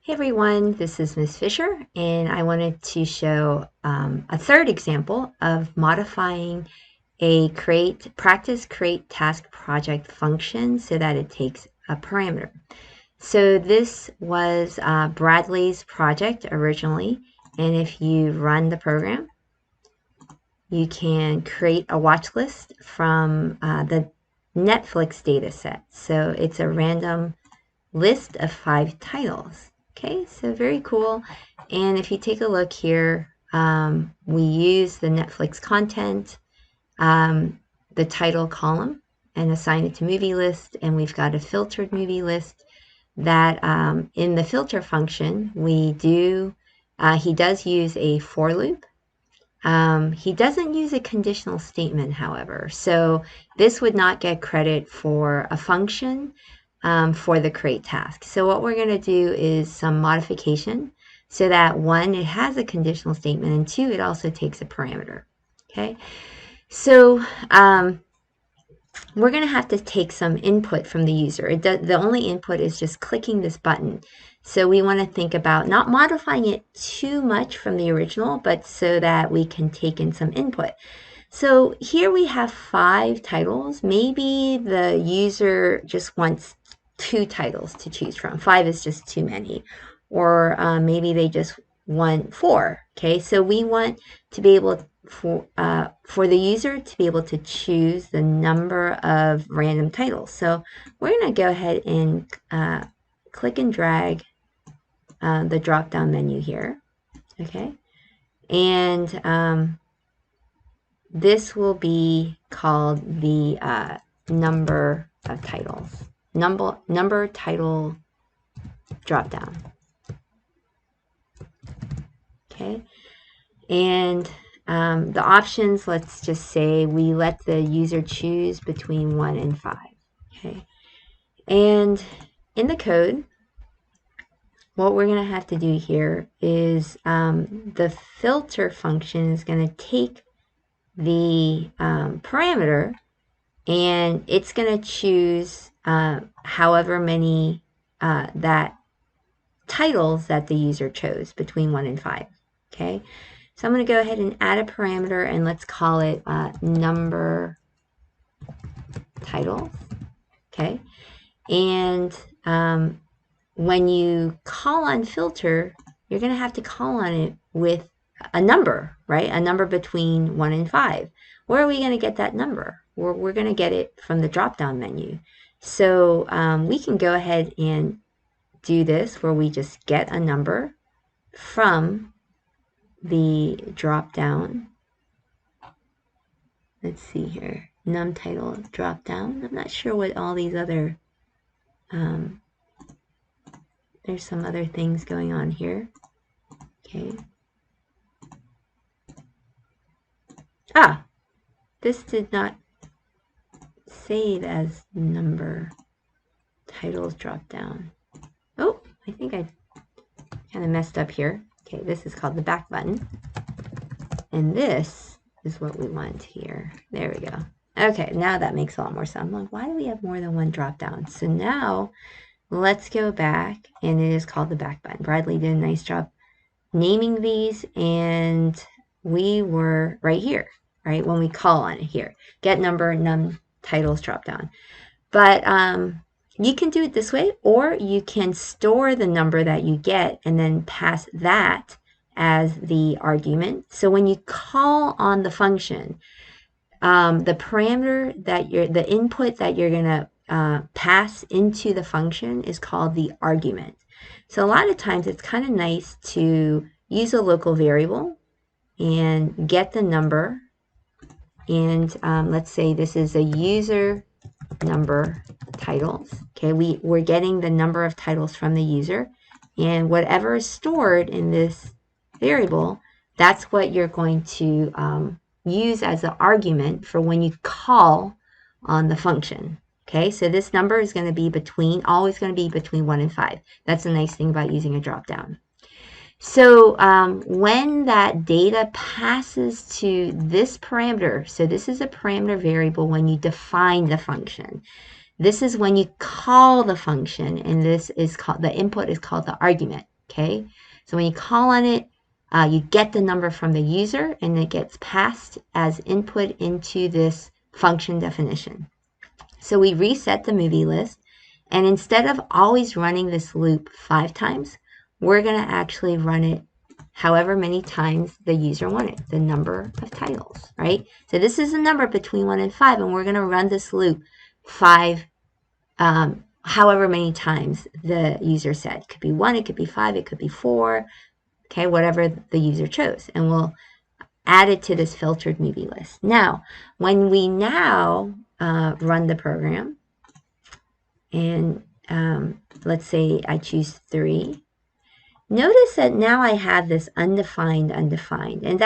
Hey everyone, this is Ms. Fisher, and I wanted to show a third example of modifying a practice create task project function so that it takes a parameter. So this was Bradley's project originally, and if you run the program, you can create a watch list from the Netflix data set. So it's a random list of 5 titles. Okay, so very cool. And if you take a look here, we use the Netflix content, the title column, and assign it to movie list. And we've got a filtered movie list that in the filter function, he does use a for loop. He doesn't use a conditional statement, however. So this would not get credit for a function for the create task. So what we're going to do is some modification so that 1, it has a conditional statement, and 2, it also takes a parameter. Okay, so we're going to have to take some input from the user. The only input is just clicking this button. So we want to think about not modifying it too much from the original, but so that we can take in some input. So here we have 5 titles. Maybe the user just wants 2 titles to choose from. 5 is just too many. Or maybe they just want 4. Okay, so we want to be able for the user to be able to choose the number of random titles. So we're going to go ahead and click and drag the drop-down menu here. Okay, and this will be called the number of titles. Number title drop-down. Okay, and the options, let's just say we let the user choose between 1 and 5. Okay, and in the code, what we're going to have to do here is the filter function is going to take the parameter, and it's going to choose however many titles that the user chose between 1 and 5. Okay, so I'm going to go ahead and add a parameter, and let's call it number titles. Okay, and when you call on filter, you're going to have to call on it with a number, right? A number between 1 and 5. Where are we going to get that number? We're going to get it from the drop-down menu. So we can go ahead and do this where we just get a number from the drop-down. Let's see here. Num title drop-down. I'm not sure what all these other... there's some other things going on here. Okay. This did not save as number titles drop down. Oh, I think I kind of messed up here. Okay, this is called the back button. And this is what we want here. There we go. Okay, now that makes a lot more sense. I'm like, why do we have more than one drop down? So now let's go back, and it is called the back button. Bradley did a nice job naming these, and we were right here, right? When we call on it here, get number, num titles drop down. But you can do it this way, or you can store the number that you get and then pass that as the argument. So when you call on the function, the parameter that the input that you're going to pass into the function is called the argument. So a lot of times it's kind of nice to use a local variable and get the number. And let's say this is a user number titles. Okay, we're getting the number of titles from the user, and whatever is stored in this variable, that's what you're going to use as an argument for when you call on the function. Okay, so this number is going to be always going to be between 1 and 5. That's the nice thing about using a drop down. So when that data passes to this parameter, so this is a parameter variable when you define the function. This is when you call the function, and this is called, the input is called the argument. okay? So when you call on it, you get the number from the user, and it gets passed as input into this function definition. So we reset the movie list, and instead of always running this loop 5 times, we're going to actually run it however many times the user wanted, the number of titles, right? So this is a number between 1 and 5, and we're going to run this loop 5, however many times the user said. It could be 1, it could be 5, it could be 4, okay, whatever the user chose. And we'll add it to this filtered movie list. Now, when we now run the program, and let's say I choose 3, notice that now I have this undefined, and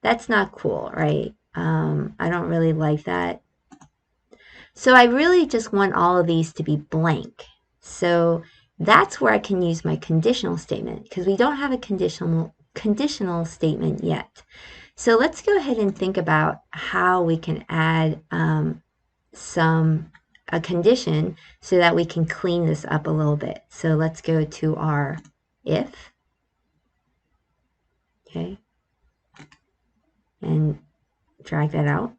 that's not cool, right? I don't really like that. So I really just want all of these to be blank. So that's where I can use my conditional statement, because we don't have a conditional statement yet. So let's go ahead and think about how we can add a condition so that we can clean this up a little bit. So let's go to our if, okay, and drag that out.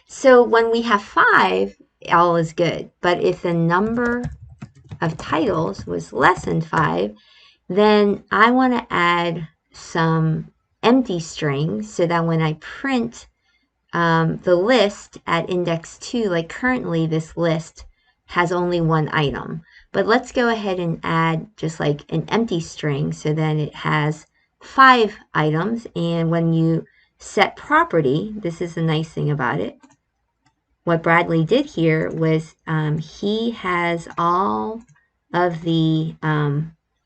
So when we have 5, all is good. But if the number of titles was less than 5, then I want to add some empty strings so that when I print the list at index 2, like currently this list has only 1 item. But let's go ahead and add just like an empty string so then it has 5 items. And when you set property, this is the nice thing about it. What Bradley did here was he has all of the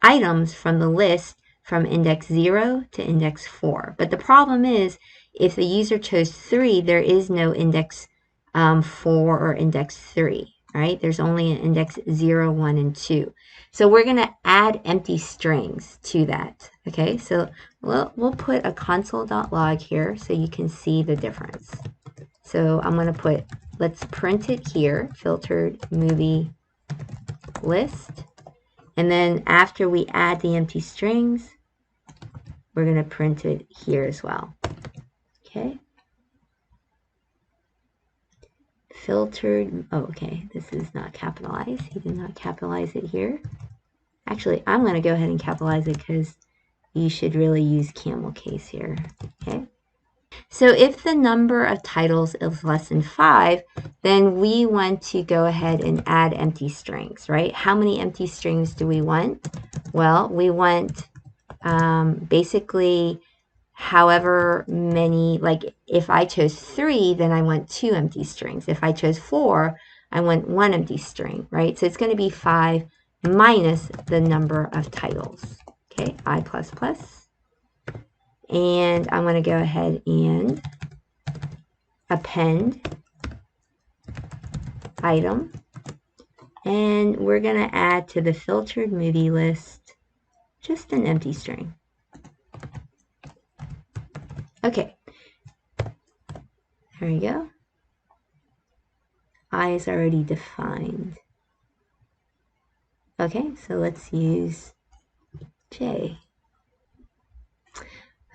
items from the list from index 0 to index 4. But the problem is, if the user chose 3, there is no index 4 or index 3, right? There's only an index 0, 1, and 2. So we're going to add empty strings to that, okay? So we'll put a console.log here so you can see the difference. So I'm going to put, let's print it here, filtered movie list. And then after we add the empty strings, we're going to print it here as well. Okay. Filtered, oh, okay, this is not capitalized. He did not capitalize it here. Actually, I'm going to go ahead and capitalize it because you should really use camel case here. Okay. So if the number of titles is less than 5, then we want to go ahead and add empty strings, right? How many empty strings do we want? Well, we want basically however many, like if I chose 3, then I want 2 empty strings. If I chose 4, I want 1 empty string, right? So it's going to be 5 minus the number of titles, okay, I++. And I'm going to go ahead and append item. And we're going to add to the filtered movie list just an empty string. Okay. There we go. I is already defined. Okay, so let's use J.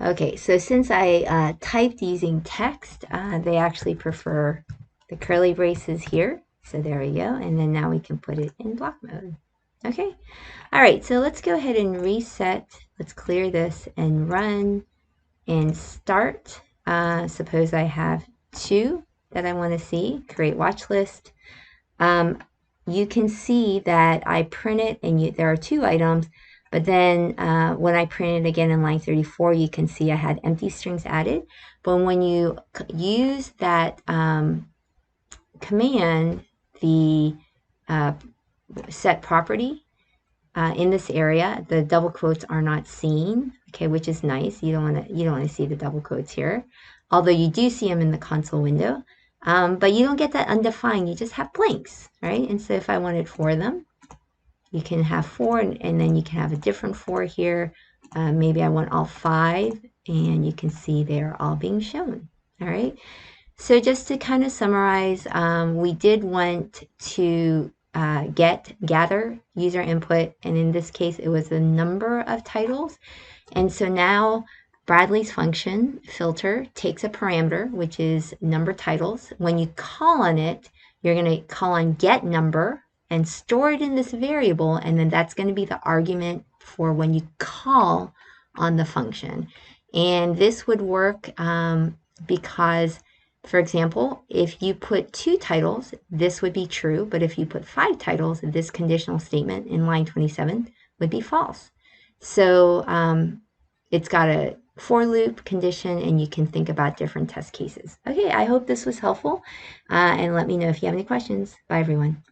Okay, so since I typed using text, they actually prefer the curly braces here. So there we go. And then now we can put it in block mode. Okay. All right, so let's go ahead and reset. Let's clear this and run and start. Suppose I have 2 that I want to see. Create watch list. You can see that I print it and there are 2 items. But then when I print it again in line 34, you can see I had empty strings added. But when you use that command, the set property in this area, the double quotes are not seen, okay, which is nice. You don't want to see the double quotes here, although you do see them in the console window. But you don't get that undefined. You just have blanks, right? And so if I wanted 4 of them, you can have 4, and then you can have a different 4 here. Maybe I want all 5, and you can see they're all being shown. All right. So just to kind of summarize, we did want to gather user input, and in this case it was the number of titles. And so now Bradley's function filter takes a parameter, which is number titles. When you call on it, you're going to call on get number and store it in this variable, and then that's going to be the argument for when you call on the function. And this would work because, for example, if you put 2 titles, this would be true, but if you put 5 titles, this conditional statement in line 27 would be false. So it's got a for loop condition, and you can think about different test cases. Okay, I hope this was helpful, and let me know if you have any questions. Bye, everyone.